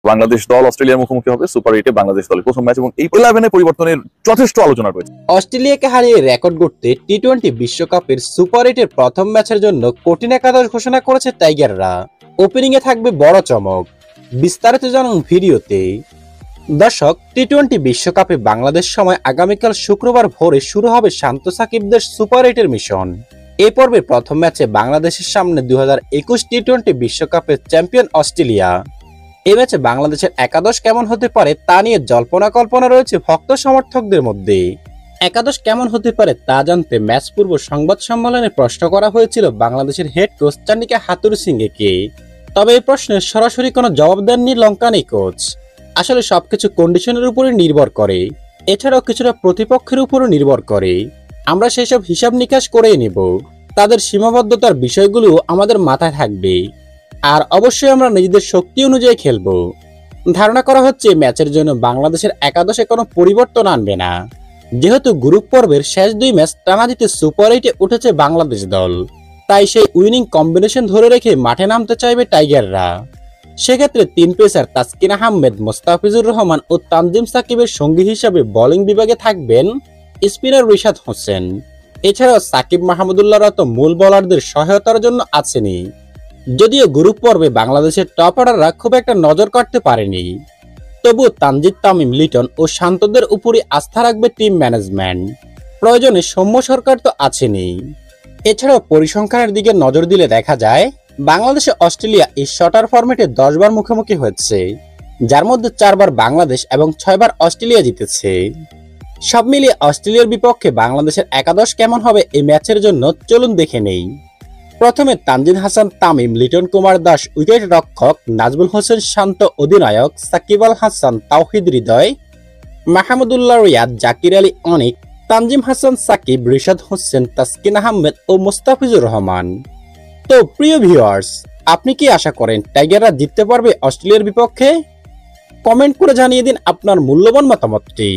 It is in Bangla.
বাংলাদেশ দল অস্ট্রেলিয়ার মুখোমুখি হবে সুপার 8-এ বাংলাদেশ দলের প্রথম ম্যাচ এবং এই 11 পরিবর্তনের যথেষ্ট আলোচনা রয়েছে। অস্ট্রেলিয়াকে হারিয়ে রেকর্ড গড়তে টি-20 বিশ্বকাপের সুপার 8-এর প্রথম ম্যাচের জন্য কঠিন একাদশ ঘোষণা করেছে টাইগাররা। ওপেনিং এ থাকবে বড় চমক, বিস্তারিত জানুন ভিডিওতে। দর্শক, টি-20 বিশ্বকাপে বাংলাদেশ সময় আগামীকাল শুক্রবার ভোরে শুরু হবে শান্ত সাকিবদের সুপার 8-এর মিশন। এই পর্বের প্রথম ম্যাচে বাংলাদেশের সামনে 2021 টি-20 বিশ্বকাপের চ্যাম্পিয়ন অস্ট্রেলিয়া। এই ম্যাচে বাংলাদেশের একাদশ কেমন হতে পারে তা নিয়ে জল্পনা কল্পনা রয়েছে ভক্ত সমর্থকদের মধ্যে। একাদশ কেমন হতে পারে তা জানতে ম্যাচ পূর্ব সংবাদ সম্মেলনে প্রশ্ন করা হয়েছিল বাংলাদেশের হেড কোচ চান্ডিকা হাথুরুসিংহেকে। তবে এই প্রশ্নের সরাসরি কোনো জবাব দেননি লঙ্কানি কোচ। আসলে সবকিছু কন্ডিশনের উপরে নির্ভর করে, এছাড়াও কিছুটা প্রতিপক্ষের উপরও নির্ভর করে। আমরা সেসব হিসাব নিকাশ করেই নেব, তাদের সীমাবদ্ধতার বিষয়গুলো আমাদের মাথায় থাকবে, আর অবশ্যই আমরা নিজেদের শক্তি অনুযায়ী খেলব। ধারণা করা হচ্ছে ম্যাচের জন্য বাংলাদেশের একাদশে কোনো পরিবর্তন আনবে না, যেহেতু গ্রুপ পর্বের শেষ 2 ম্যাচ টানা জিতে সুপার 8-এ উঠেছে বাংলাদেশ দল। তাই সেই উইনিং কম্বিনেশন ধরে রেখে মাঠে নামতে চাইবে টাইগাররা। সেক্ষেত্রে 3 পেসার তাসকিন আহমেদ, মোস্তাফিজুর রহমান ও তানজিম সাকিবের সঙ্গী হিসাবে বোলিং বিভাগে থাকবেন স্পিনার রিশাদ হোসেন। এছাড়াও সাকিব মাহমুদুল্লাহরা তো মূল বোলারদের সহায়তার জন্য আছেনই। যদিও গ্রুপ পর্বে বাংলাদেশের টপ অর্ডাররা খুব একটা নজর কাটতে পারেনি, তবু তানজিদ, তামিম, লিটন ও শান্তদের উপরই আস্থা রাখবে টিম ম্যানেজমেন্ট। প্রয়োজনে সৌম্য সরকার তো আছেনই। এছাড়াও পরিসংখ্যানের দিকে নজর দিলে দেখা যায় বাংলাদেশে অস্ট্রেলিয়া এই শর্টার ফরম্যাটে 10 বার মুখোমুখি হয়েছে, যার মধ্যে 4 বার বাংলাদেশ এবং 6 বার অস্ট্রেলিয়া জিতেছে। সব মিলিয়ে অস্ট্রেলিয়ার বিপক্ষে বাংলাদেশের একাদশ কেমন হবে এই ম্যাচের জন্য চলুন দেখে নেই। প্রথমে তানজিদ হাসান, তামিম, লিটন কুমার দাস উইকেট রক্ষক, নাজমুল হোসেন শান্ত অধিনায়ক, সাকিব আল হাসান, তাওহিদ হৃদয়, মাহমুদুল্লাহ রিয়াদ, জাকির আলী অনিক, তানজিম হাসান, সাকিব, রিশাদ হোসেন, তাসকিন আহমেদ ও মোস্তাফিজুর রহমান। তো প্রিয় ভিউয়ার্স, আপনি কি আশা করেন টাইগাররা জিততে পারবে অস্ট্রেলিয়ার বিপক্ষে? কমেন্ট করে জানিয়ে দিন আপনার মূল্যবান মতামতটি।